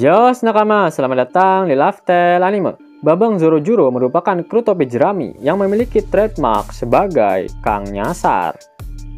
Jos nakama, selamat datang di Lifestyle Anime. Babang Zorojuro merupakan kru topi jerami yang memiliki trademark sebagai Kang Nyasar.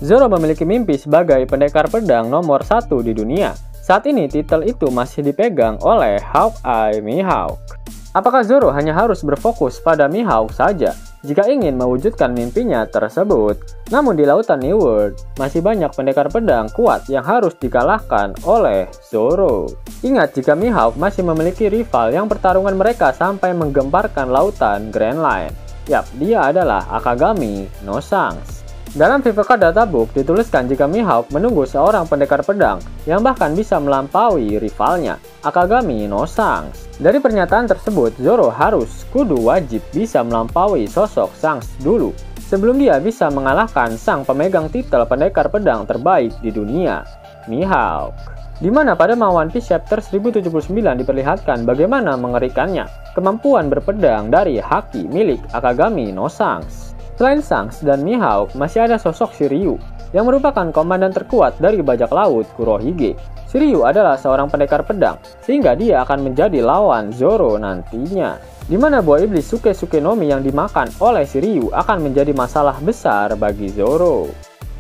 Zoro memiliki mimpi sebagai pendekar pedang nomor 1 di dunia. Saat ini titel itu masih dipegang oleh Hawkeye Mihawk. Apakah Zoro hanya harus berfokus pada Mihawk saja jika ingin mewujudkan mimpinya tersebut? Namun di lautan New World, masih banyak pendekar pedang kuat yang harus dikalahkan oleh Zoro. Ingat jika Mihawk masih memiliki rival yang pertarungan mereka sampai menggemparkan lautan Grand Line. Yap, dia adalah Akagami no Shanks. Dalam VPK Databook dituliskan jika Mihawk menunggu seorang pendekar pedang yang bahkan bisa melampaui rivalnya, Akagami no Shanks. Dari pernyataan tersebut, Zoro harus kudu wajib bisa melampaui sosok Shanks dulu sebelum dia bisa mengalahkan sang pemegang titel pendekar pedang terbaik di dunia, Mihawk. Di mana pada One Piece Chapter 1079 diperlihatkan bagaimana mengerikannya kemampuan berpedang dari haki milik Akagami no Shanks. Selain Shanks dan Mihawk, masih ada sosok Shiryu yang merupakan komandan terkuat dari bajak laut Kurohige. Shiryu adalah seorang pendekar pedang, sehingga dia akan menjadi lawan Zoro nantinya. Di mana buah iblis Suke no Mi yang dimakan oleh Shiryu akan menjadi masalah besar bagi Zoro.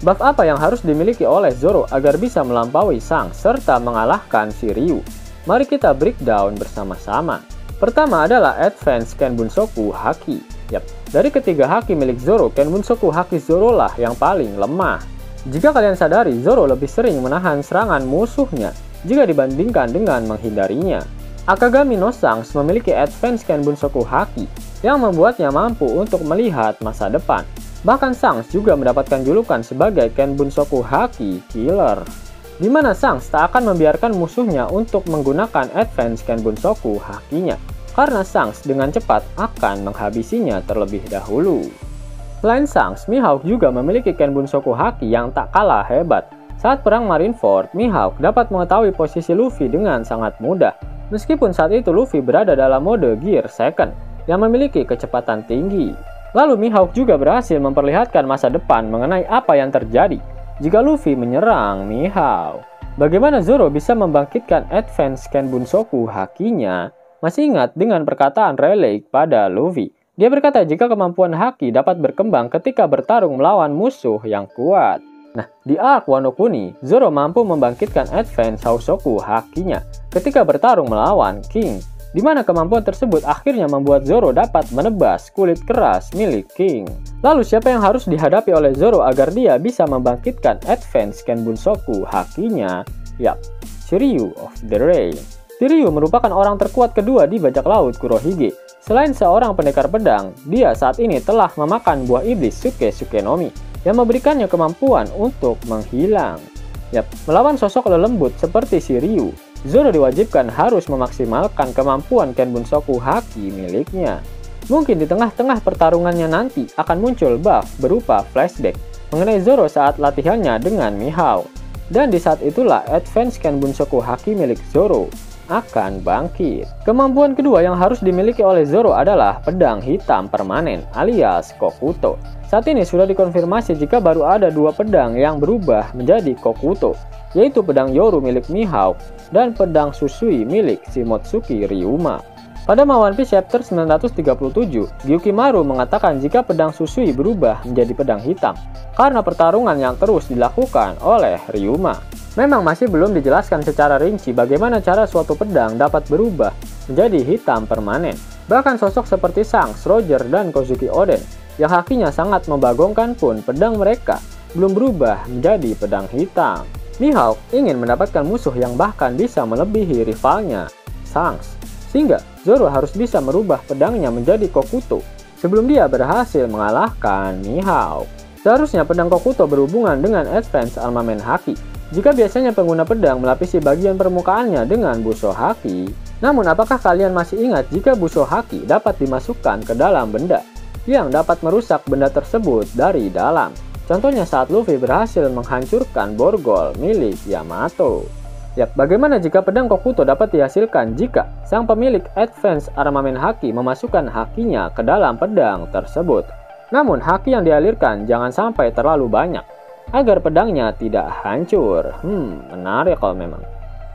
Buff apa yang harus dimiliki oleh Zoro agar bisa melampaui Shanks serta mengalahkan Shiryu? Mari kita breakdown bersama-sama. Pertama adalah Advance Kenbunsoku Haki. Yap, dari ketiga haki milik Zoro, Kenbunsoku Haki Zoro lah yang paling lemah. Jika kalian sadari, Zoro lebih sering menahan serangan musuhnya jika dibandingkan dengan menghindarinya. Akagami no Shanks memiliki Advance Kenbunsoku Haki yang membuatnya mampu untuk melihat masa depan. Bahkan Shanks juga mendapatkan julukan sebagai Kenbunsoku Haki Killer, di mana Shanks tak akan membiarkan musuhnya untuk menggunakan Advance Kenbunsoku Hakinya, karena Shanks dengan cepat akan menghabisinya terlebih dahulu. Selain Shanks, Mihawk juga memiliki Kenbunsoku Haki yang tak kalah hebat. Saat perang Marineford, Mihawk dapat mengetahui posisi Luffy dengan sangat mudah, meskipun saat itu Luffy berada dalam mode Gear Second yang memiliki kecepatan tinggi. Lalu Mihawk juga berhasil memperlihatkan masa depan mengenai apa yang terjadi jika Luffy menyerang Mihawk. Bagaimana Zoro bisa membangkitkan Advance Kenbunsoku Hakinya? Masih ingat dengan perkataan Rayleigh pada Luffy? Dia berkata jika kemampuan haki dapat berkembang ketika bertarung melawan musuh yang kuat. Nah, di arc Wano Kuni, Zoro mampu membangkitkan Advance Hausoku Hakinya ketika bertarung melawan King, di mana kemampuan tersebut akhirnya membuat Zoro dapat menebas kulit keras milik King. Lalu siapa yang harus dihadapi oleh Zoro agar dia bisa membangkitkan Advance Kenbunsoku Hakinya? Yap, Shiryu of the Rain. Shiryu merupakan orang terkuat kedua di bajak laut Kurohige. Selain seorang pendekar pedang, dia saat ini telah memakan buah iblis Suke no Mi yang memberikannya kemampuan untuk menghilang. Yap, melawan sosok lelembut seperti Shiryu, Zoro diwajibkan harus memaksimalkan kemampuan Kenbunsoku Haki miliknya. Mungkin di tengah-tengah pertarungannya nanti akan muncul buff berupa flashback mengenai Zoro saat latihannya dengan Mihawk. Dan di saat itulah Advance Kenbunsoku Haki milik Zoro akan bangkit. Kemampuan kedua yang harus dimiliki oleh Zoro adalah pedang hitam permanen alias Kokuto. Saat ini sudah dikonfirmasi jika baru ada dua pedang yang berubah menjadi Kokuto, yaitu pedang Yoru milik Mihawk dan pedang Susui milik Shimotsuki Ryuma. Pada One Piece Chapter 937, Gyukimaru mengatakan jika pedang Susui berubah menjadi pedang hitam karena pertarungan yang terus dilakukan oleh Ryuma. Memang masih belum dijelaskan secara rinci bagaimana cara suatu pedang dapat berubah menjadi hitam permanen. Bahkan sosok seperti Shanks, Roger, dan Kozuki Oden yang hakinya sangat membagongkan pun pedang mereka belum berubah menjadi pedang hitam. Mihawk ingin mendapatkan musuh yang bahkan bisa melebihi rivalnya, Shanks, sehingga Zoro harus bisa merubah pedangnya menjadi Kokuto sebelum dia berhasil mengalahkan Mihawk. Seharusnya pedang Kokuto berhubungan dengan Advance Armament Haki. Jika biasanya pengguna pedang melapisi bagian permukaannya dengan buso haki, namun apakah kalian masih ingat jika buso haki dapat dimasukkan ke dalam benda yang dapat merusak benda tersebut dari dalam? Contohnya saat Luffy berhasil menghancurkan borgol milik Yamato. Yap, bagaimana jika pedang Kokuto dapat dihasilkan jika sang pemilik Advance Armament Haki memasukkan hakinya ke dalam pedang tersebut? Namun haki yang dialirkan jangan sampai terlalu banyak agar pedangnya tidak hancur. Menarik kalau memang.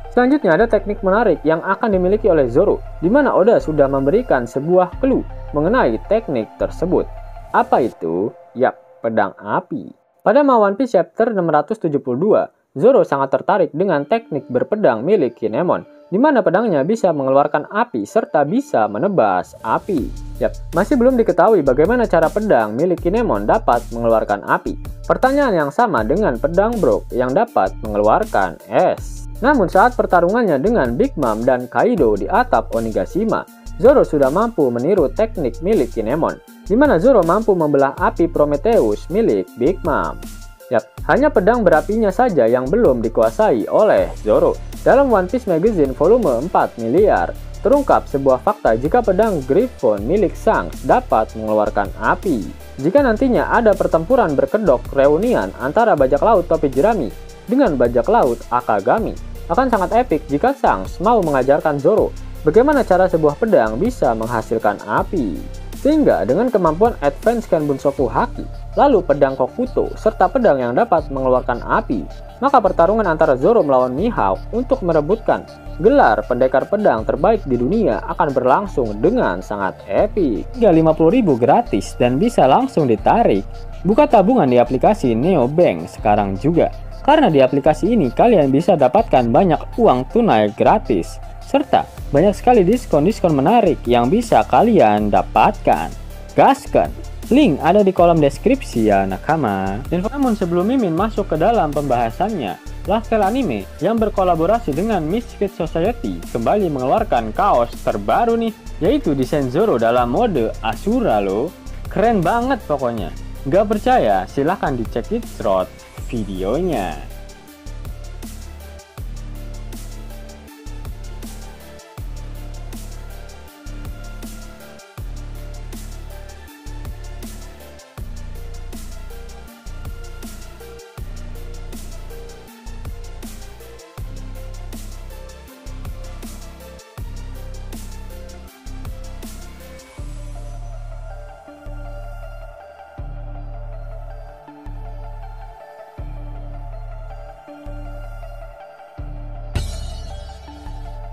Selanjutnya ada teknik menarik yang akan dimiliki oleh Zoro, di mana Oda sudah memberikan sebuah clue mengenai teknik tersebut. Apa itu? Yap, pedang api. Pada One Piece chapter 672, Zoro sangat tertarik dengan teknik berpedang milik Kinemon, di mana pedangnya bisa mengeluarkan api serta bisa menebas api. Yap, masih belum diketahui bagaimana cara pedang milik Kinemon dapat mengeluarkan api. Pertanyaan yang sama dengan pedang Brook yang dapat mengeluarkan es. Namun saat pertarungannya dengan Big Mom dan Kaido di atap Onigashima, Zoro sudah mampu meniru teknik milik Kinemon, di mana Zoro mampu membelah api Prometheus milik Big Mom. Yap, hanya pedang berapinya saja yang belum dikuasai oleh Zoro. Dalam One Piece Magazine volume 4 miliar, terungkap sebuah fakta jika pedang Griffon milik Shanks dapat mengeluarkan api. Jika nantinya ada pertempuran berkedok reunian antara bajak laut topi jerami dengan bajak laut Akagami, akan sangat epik jika Shanks mau mengajarkan Zoro bagaimana cara sebuah pedang bisa menghasilkan api. Sehingga dengan kemampuan Advanced Kanbunsoku Haki, lalu pedang Kokuto, serta pedang yang dapat mengeluarkan api, maka pertarungan antara Zoro melawan Mihawk untuk merebutkan gelar pendekar pedang terbaik di dunia akan berlangsung dengan sangat epik. Hingga 50.000 gratis dan bisa langsung ditarik. Buka tabungan di aplikasi Neobank sekarang juga, karena di aplikasi ini kalian bisa dapatkan banyak uang tunai gratis, serta banyak sekali diskon-diskon menarik yang bisa kalian dapatkan. Gaskan! Link ada di kolom deskripsi ya nakama. Dan namun sebelum Mimin masuk ke dalam pembahasannya, Lifestyle Anime yang berkolaborasi dengan Misfit Society kembali mengeluarkan kaos terbaru nih, yaitu desain Zoro dalam mode Asura loh. Keren banget pokoknya. Gak percaya? Silahkan dicek di short videonya.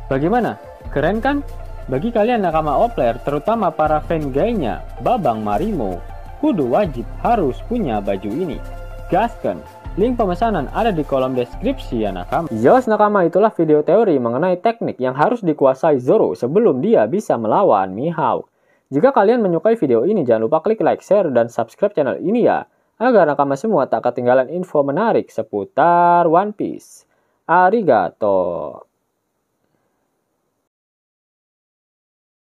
Bagaimana? Keren kan? Bagi kalian nakama Opler, terutama para fan gaynya, Babang Marimo, kudu wajib harus punya baju ini. Gaskan! Link pemesanan ada di kolom deskripsi ya nakama. Yos nakama, itulah video teori mengenai teknik yang harus dikuasai Zoro sebelum dia bisa melawan Mihawk. Jika kalian menyukai video ini, jangan lupa klik like, share, dan subscribe channel ini ya, agar nakama semua tak ketinggalan info menarik seputar One Piece. Arigato!